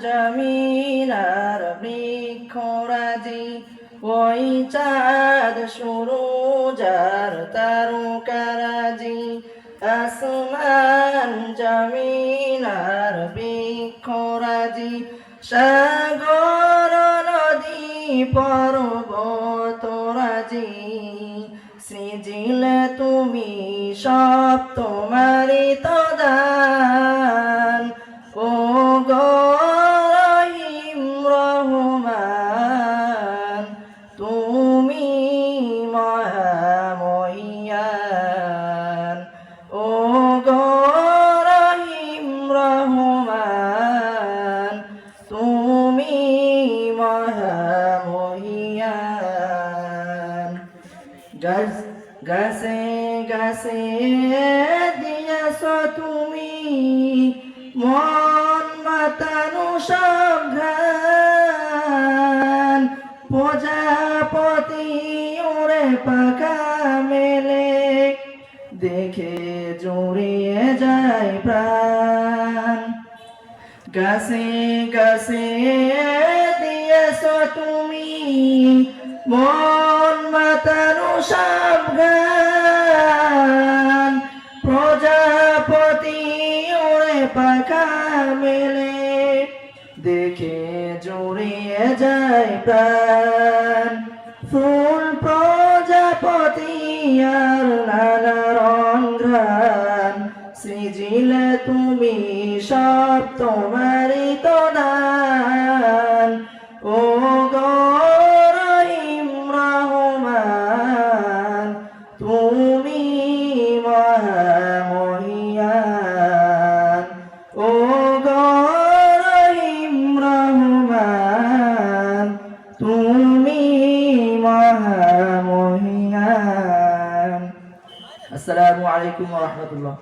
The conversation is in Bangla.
জমিনার বৃক্ষরাজি ওই চাঁদ সুরুজার তারকারাজি আসমান জমিনার বৃক্ষরাজি সাগর নদী পর্বতরাজি সৃজিলে তুমি সব তোমারই তো দান ও গো রহিম রহমান তুমি মহামহিয়ান ও গো রহিম রহমান তুমি মহামহিয়ান গাছে গাছে দিয়াছ তুমি মন মাতানো সব ঘ্রাণ প্রজাপতি ওরে পাখা মেলে দেখে জুড়িয়ে যায় প্রাণ গাছে গাছে দিয়েছ তুমি মন মাতানো সব গান প্রজাপতি ওরে পাখা মেলে দেখে জুড়িয়ে যায় প্রাণ ফুল প্রজাপতি আর নানা রং ঘ্রাণ সৃজিলে তুমি সব তোমারই তো দান ও গো রহিম রহমান তুমি মহামহিয়ান ও গো রহিম রহমান তুমি মহামহিয়ান। আসসালামু আলাইকুম ওয়া রাহমাতুল্লাহ।